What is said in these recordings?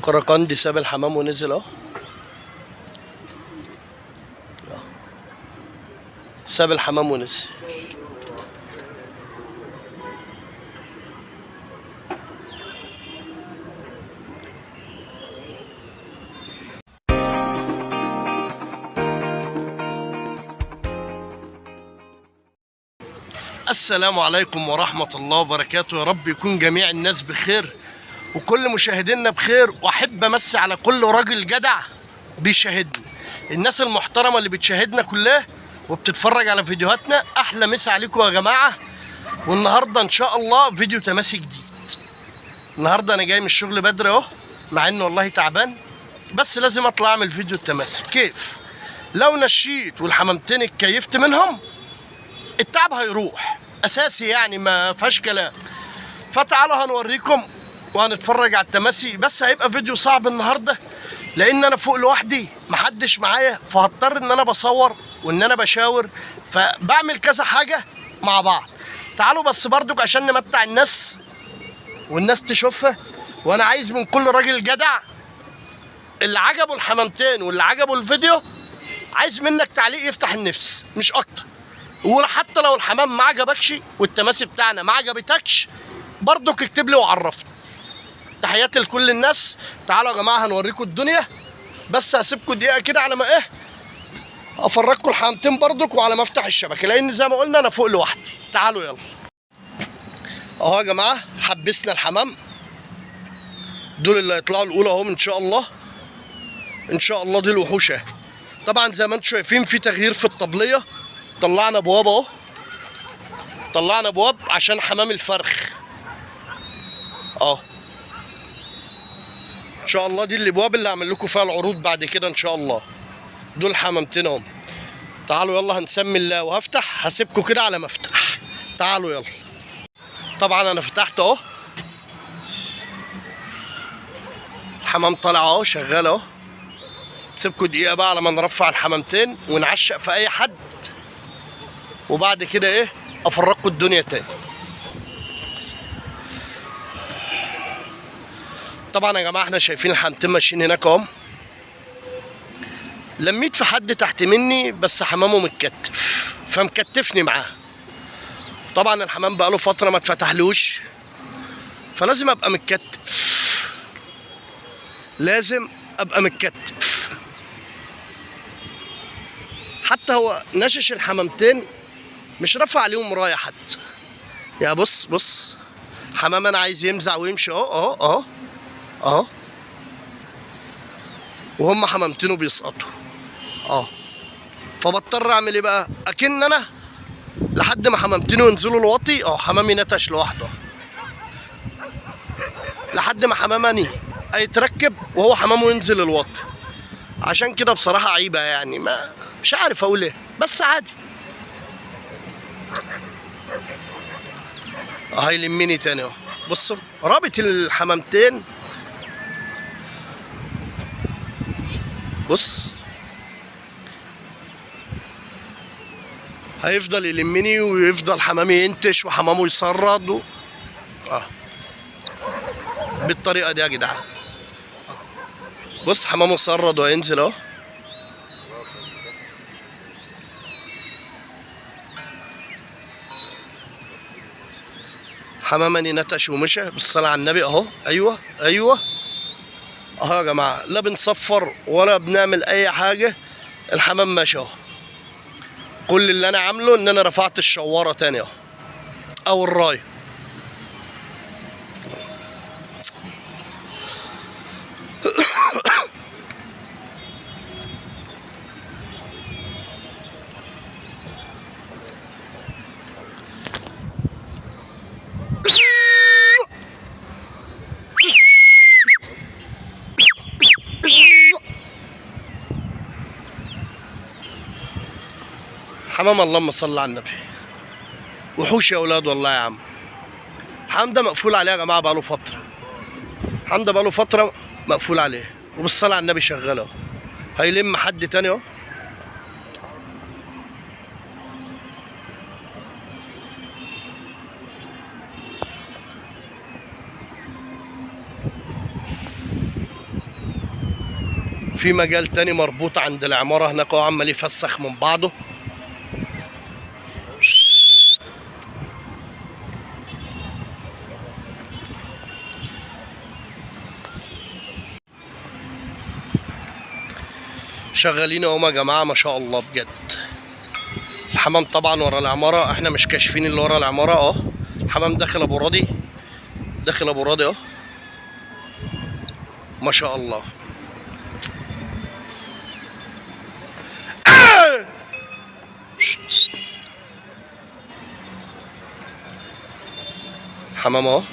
كراكندي ساب الحمام ونزل اهو. ساب الحمام ونزل. السلام عليكم ورحمة الله وبركاته. يا رب يكون جميع الناس بخير وكل مشاهدينا بخير. واحب امسي على كل راجل جدع بيشاهدنا، الناس المحترمة اللي بتشاهدنا كلها وبتتفرج على فيديوهاتنا. احلى مسا عليكم يا جماعة. والنهاردة ان شاء الله فيديو تماسي جديد. النهاردة انا جاي من الشغل بدري اهو، مع انه والله تعبان، بس لازم اطلع اعمل فيديو التماسي. كيف لو نشيت والحمامتين اتكيفت منهم التعب هيروح اساسي، يعني ما فيهاش كلام. فتعالوا هنوريكم وهنتفرج على التماسي. بس هيبقى فيديو صعب النهارده لان انا فوق لوحدي، محدش معايا، فهضطر ان انا بصور وان انا بشاور، فبعمل كذا حاجه مع بعض. تعالوا بس برضك عشان نمتع الناس والناس تشوفها. وانا عايز من كل راجل جدع اللي عجبه الحمامتين واللي عجبه الفيديو، عايز منك تعليق يفتح النفس مش اكتر. وحتى لو الحمام ما عجبكش والتماسي بتاعنا ما عجبتكش برضك اكتب لي وعرفني. تحياتي لكل الناس. تعالوا يا جماعه هنوريكم الدنيا، بس هسيبكم دقيقه كده على ما افرجكم الحمامتين برضك وعلى ما افتح الشبكه، لان زي ما قلنا انا فوق لوحدي. تعالوا يلا اهو يا جماعه. حبسنا الحمام دول اللي هيطلعوا الاولى اهم ان شاء الله. ان شاء الله دي الوحوش اهي. طبعا زي ما انتم شايفين في تغيير في الطبليه. طلعنا ابواب اهو، طلعنا ابواب عشان حمام الفرخ اهو. ان شاء الله دي الابواب اللي هعمل لكم فيها العروض بعد كده ان شاء الله. دول حمامتين اهم. تعالوا يلا هنسمي الله وهفتح، هسيبكم كده على ما افتح. تعالوا يلا. طبعا انا فتحت اهو، الحمام طالع اهو شغال اهو. سيبكم دقيقه بقى على ما نرفع الحمامتين ونعشق في اي حد، وبعد كده افرجكم الدنيا تاني. طبعا يا جماعه احنا شايفين الحمامتين ماشيين هناك اهم. لميت في حد تحت مني بس حمامه متكتف فمكتفني معاه. طبعا الحمام بقاله فتره ما اتفتحلوش فلازم ابقى متكتف، لازم ابقى متكتف. حتى هو نشش الحمامتين مش رافع عليهم رايه حتى. يا بص حمام انا عايز يمزع ويمشي اهو اهو، وهم حمامتينه بيسقطوا اهو. فبضطر اعمل ايه بقى؟ اكن انا لحد ما حمامتينه ينزلوا الواطي اهو. حمامي نتش لوحده لحد ما حماماني هيتركب وهو حمامه ينزل الواطي. عشان كده بصراحه عيبه، يعني مش عارف اقول ايه، بس عادي. هيلمني تاني اهو. بصوا رابط الحمامتين، بص هيفضل يلمني ويفضل حمامي ينتش وحمامه يسرد بالطريقه دي يا جدعان. بص حمامه سرد وهينزل اهو. حمامني نتش ومشى بالصلاه على النبي اهو. ايوه اهو يا جماعه، لا بنصفر ولا بنعمل اي حاجه، الحمام ماشي اهو. كل اللي انا عامله ان انا رفعت الشواره تاني اهو او الرايه. حمام اللهم صل على النبي. وحوش يا اولاد والله يا عم. الحمام ده مقفول عليه يا جماعه بقاله فتره. الحمام ده بقاله فتره مقفول عليه وبالصلاه على النبي شغال اهو. هيلم حد تاني اهو. في مجال تاني مربوط عند العمارة هناك، هو عمال يفسخ من بعضه. شغالين اهو يا جماعة ما شاء الله بجد. الحمام طبعا ورا العمارة، احنا مش كاشفين اللي ورا العمارة اهو. الحمام داخل ابو راضي، داخل ابو راضي اهو ما شاء الله. حمام اهو.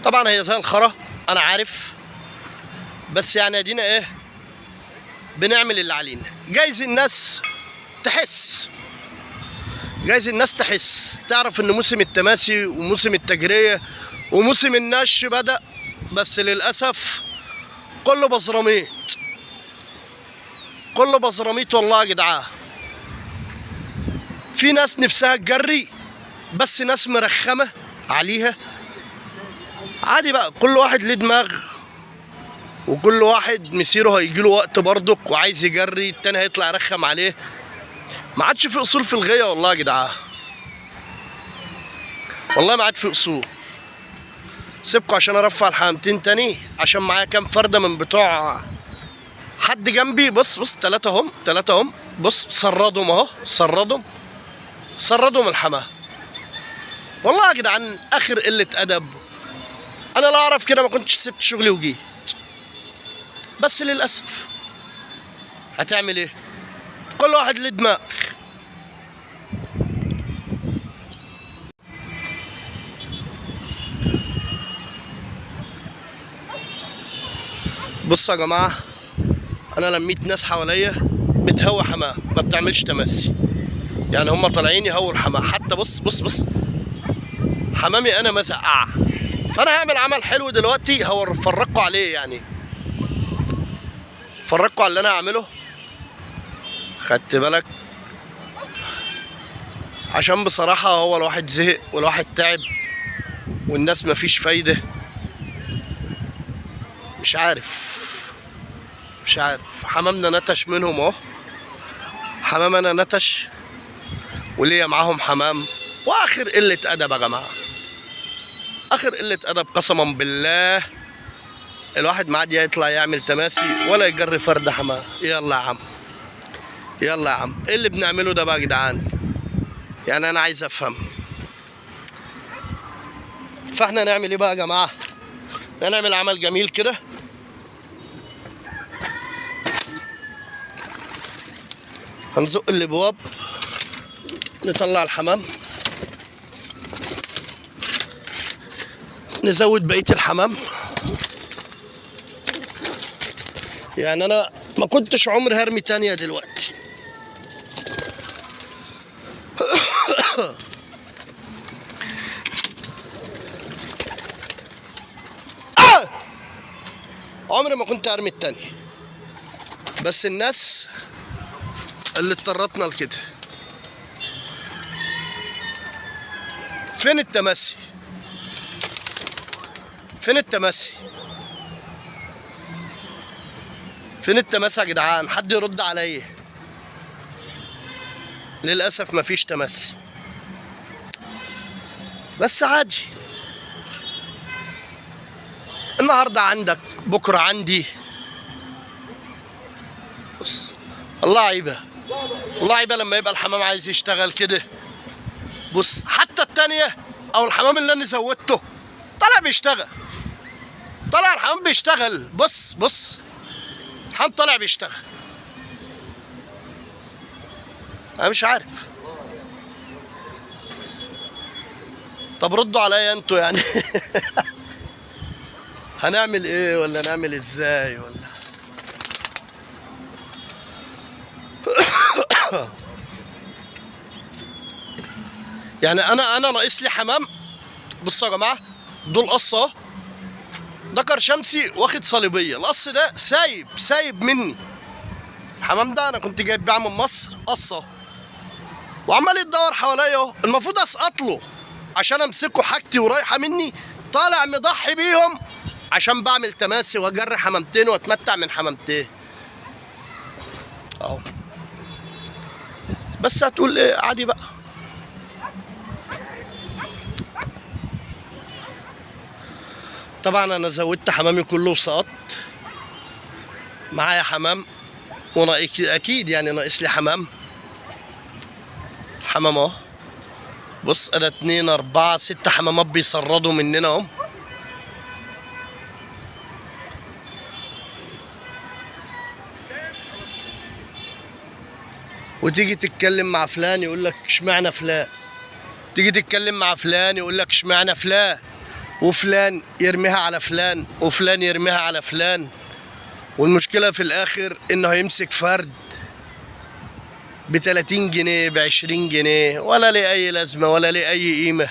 طبعا هي زي الخرا انا عارف، بس يعني ادينا ايه بنعمل اللي علينا. جايز الناس تحس، جايز الناس تحس تعرف ان موسم التماسي وموسم التجرية وموسم النش بدأ، بس للأسف كله بزراميط، كله بزراميط والله يا جدعان. في ناس نفسها تجري بس ناس مرخمة عليها. عادي بقى، كل واحد ليه دماغ وكل واحد مسيره هيجيله وقت برضك وعايز يجري، التاني هيطلع يرخم عليه. ما عادش في اصول في الغيه والله يا جدعان، والله ما عاد في اصول. سيبكوا عشان ارفع الحمامتين تاني، عشان معايا كام فرده من بتوع حد جنبي. بص بص، تلاتة هم، تلاتة هم، بص سردهم اهو، سردهم الحمام. والله يا جدعان اخر قله ادب. انا لا اعرف كده ما كنتش سبت شغلي وجيت، بس للاسف هتعمل ايه؟ كل واحد له دماغ. بصوا يا جماعه، انا لميت ناس حواليا بتهوى حمام، ما بتعملش تمسي. يعني هم طالعين يهووا الحمام. حتى بص بص بص، حمامي انا مزقعه. فانا هعمل عمل حلو دلوقتي هفرجكوا عليه، يعني فرجكوا على اللي انا هعمله. خدت بالك؟ عشان بصراحه هو الواحد زهق والواحد تعب والناس مفيش فايده. مش عارف حمامنا نتش منهم اهو. حمامنا نتش وليا معاهم حمام. واخر قله ادب يا جماعه، اخر قله ادب قسما بالله. الواحد ما عاد يطلع يعمل تماسي ولا يجري فرد حمام. يلا يا عم، يلا يا عم، ايه اللي بنعمله ده بقى يا جدعان؟ يعني انا عايز افهم. فاحنا نعمل ايه بقى يا جماعه؟ هنعمل عمل جميل كده. هنزق الابواب، نطلع الحمام، نزود بقيه الحمام. يعني انا ما كنتش عمري هرمي تانية دلوقتي. عمري ما كنت هرمي التانية، بس الناس اللي اضطرتنا لكده. فين التمسي؟ فين التمسي؟ فين التمسي يا جدعان؟ حد يرد عليا. للأسف مفيش تمسي، بس عادي. النهارده عندك، بكره عندي. بص والله عيبه، والله عيبه لما يبقى الحمام عايز يشتغل كده. بص حتى التانية او الحمام اللي انا زودته طلع بيشتغل، طلع الحمام بيشتغل. بص بص، الحمام طلع بيشتغل. انا مش عارف. طب ردوا عليا انتوا يعني. هنعمل ايه ولا نعمل ازاي ولا؟ يعني انا ناقص لي حمام. بصوا يا جماعه، دول قص اهو، ذكر شمسي واخد صليبيه. القص ده سايب مني. الحمام ده انا كنت جايب بيعه من مصر قصه، وعمال يتدور حواليا اهو. المفروض اسقط له عشان امسكه حاجتي ورايحه مني، طالع مضحي بيهم عشان بعمل تماسي واجري حمامتين واتمتع من حمامتين اهو. بس هتقول ايه؟ عادي بقى. طبعا انا زودت حمامي كله وسقطت. معايا حمام اكيد يعني ناقص لي حمام اهو. بص انا 2 4 6 حمامات بيسردوا مننا اهم. وتيجي تتكلم مع فلان يقول لك اشمعنى فلان، تيجي تتكلم مع فلان يقول لك اشمعنى فلان، وفلان يرميها على فلان وفلان يرميها على فلان. والمشكلة في الآخر إنه هيمسك فرد ب30 جنيه ب20 جنيه ولا ليه أي لازمة ولا ليه أي قيمة.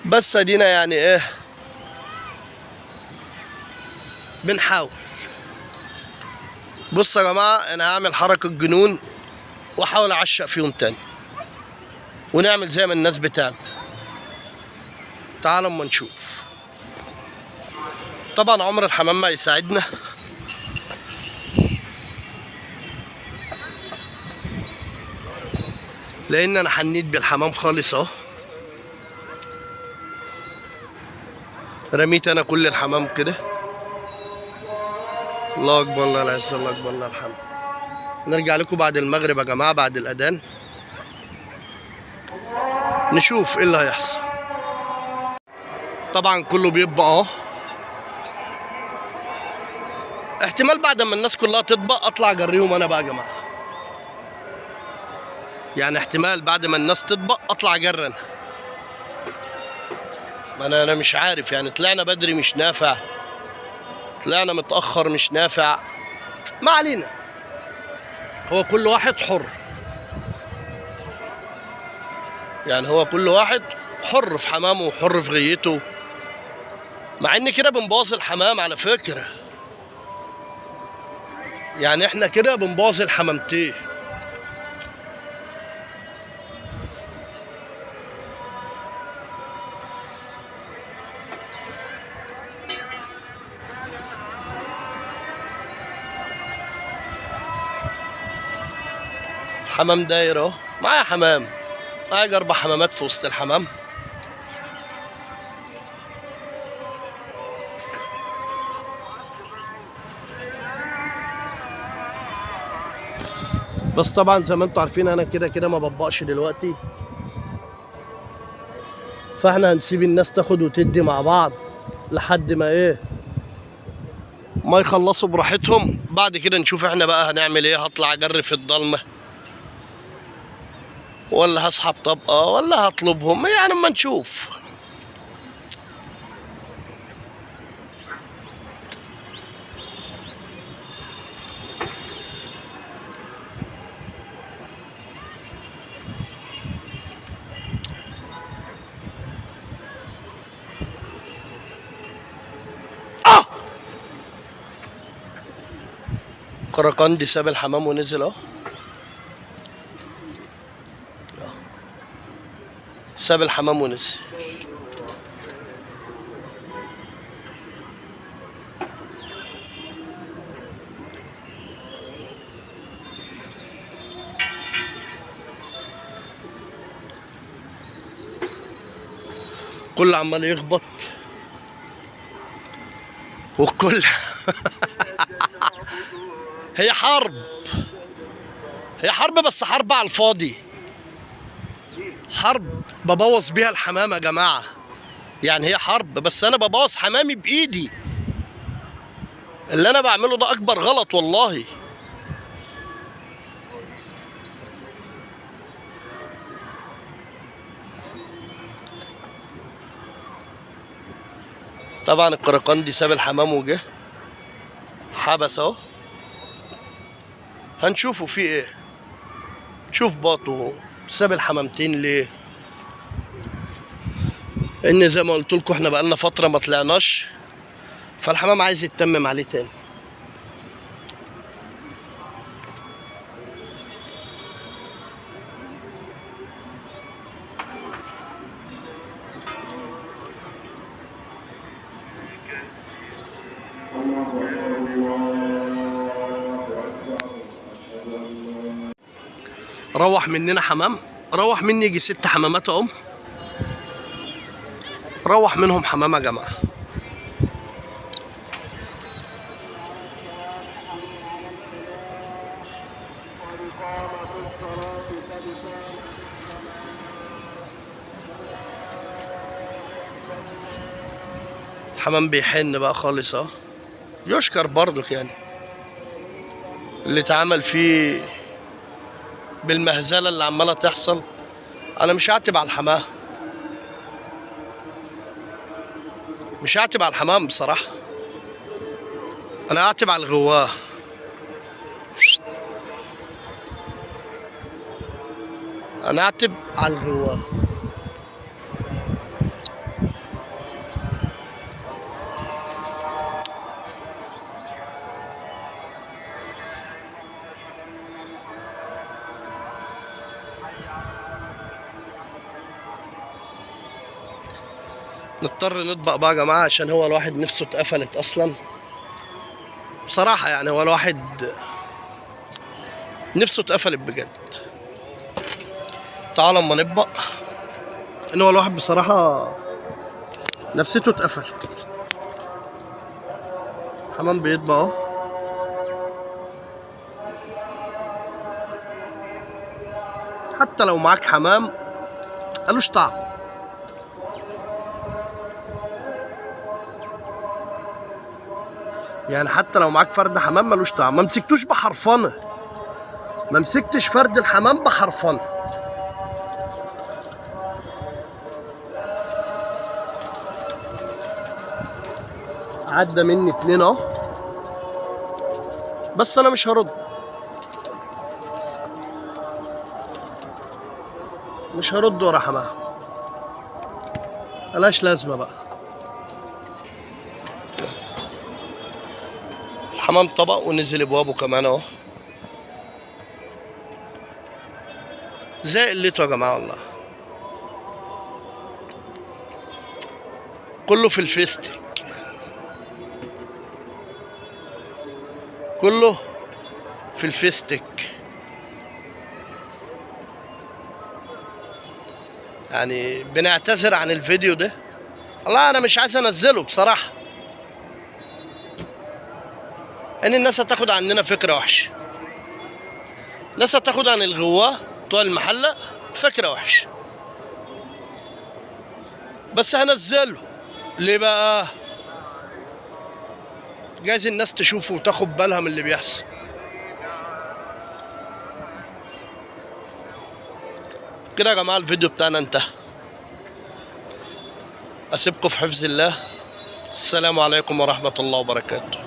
بس أدينا يعني إيه بنحاول. بص يا جماعة أنا هعمل حركة جنون وأحاول أعشق فيهم تاني ونعمل زي ما الناس بتعمل. تعالوا اما نشوف. طبعا عمر الحمام ما يساعدنا، لان انا حنيت بالحمام خالص اهو. رميت انا كل الحمام كده. الله اكبر الله العز الله اكبر الله الحمد. نرجع لكم بعد المغرب يا جماعه بعد الاذان نشوف ايه اللي هيحصل. طبعا كله بيبقى اهو. احتمال بعد ما الناس كلها تطبق اطلع اجريهم انا بقى يا جماعه. يعني احتمال بعد ما الناس تطبق اطلع اجري انا. ما انا مش عارف يعني، طلعنا بدري مش نافع، طلعنا متاخر مش نافع، ما علينا. هو كل واحد حر، يعني هو كل واحد حر في حمامه وحر في غيته. مع ان كده بنبوظ الحمام على فكره، يعني احنا كده بنبوظ الحمامتين. حمام داير اهو. معايا حمام، معايا 4 حمامات في وسط الحمام. بس طبعا زي ما انتم عارفين انا كده ما بطبقش دلوقتي، فاحنا هنسيب الناس تاخد وتدي مع بعض لحد ما ايه ما يخلصوا براحتهم. بعد كده نشوف احنا بقى هنعمل ايه. هطلع اجري في الضلمه ولا هسحب طبقه ولا هطلبهم، يعني اما نشوف. كركندي ساب الحمام ونزل اهو. ساب الحمام ونزل. كل عمال يخبط والكل هي حرب، هي حرب، بس حرب على الفاضي. حرب ببوظ بيها الحمام يا جماعة، يعني هي حرب بس انا ببوظ حمامي بايدي. اللي انا بعمله ده اكبر غلط والله. طبعا القرقندي ساب الحمام وجه حبس اهو. هنشوفه فيه ايه. شوف باطه ساب الحمامتين ليه؟ ان زي ما قلت لكم احنا بقالنا فتره ما طلعناش، فالحمام عايز يتمم عليه تاني. روح مننا حمام، روح مني يجي 6 حمامات اهم، روح منهم حمام يا جماعه. الحمام بيحن بقى خالص اهو، يشكر برضك يعني اللي اتعمل فيه بالمهزله اللي عماله تحصل. انا مش هعتب على الحمام، مش هعتب على الحمام بصراحه، انا هعتب على الغواه. انا هعتب على الغواه. نضطر نطبق بقى يا جماعه عشان هو الواحد نفسه اتقفلت اصلا بصراحه، يعني هو الواحد نفسه اتقفلت بجد. تعالوا اما نطبق، ان هو الواحد بصراحه نفسيته اتقفلت. حمام بيطبق اهو، حتى لو معاك حمام ملوش طعم. يعني حتى لو معاك فرد حمام ملوش طعم. ما مسكتوش بحرفنه، ما مسكتش فرد الحمام بحرفنه. عدى مني 2 اهو، بس انا مش هرد، مش هرد ورا حمام، ملهاش لازمه بقى. الحمام طبق ونزل ابوابه كمان اهو، زي قلته يا جماعه والله. كله في الفيستك، كله في الفيستك. يعني بنعتذر عن الفيديو ده، والله انا مش عايز انزله بصراحه، ان الناس هتاخد عننا فكره وحشه، الناس هتاخد عن الغواه بتوع المحله فكره وحشه. بس هنزله ليه بقى؟ جايز الناس تشوفه وتاخد بالها من اللي بيحصل. كده يا جماعه الفيديو بتاعنا انتهى. اسيبكم في حفظ الله. السلام عليكم ورحمه الله وبركاته.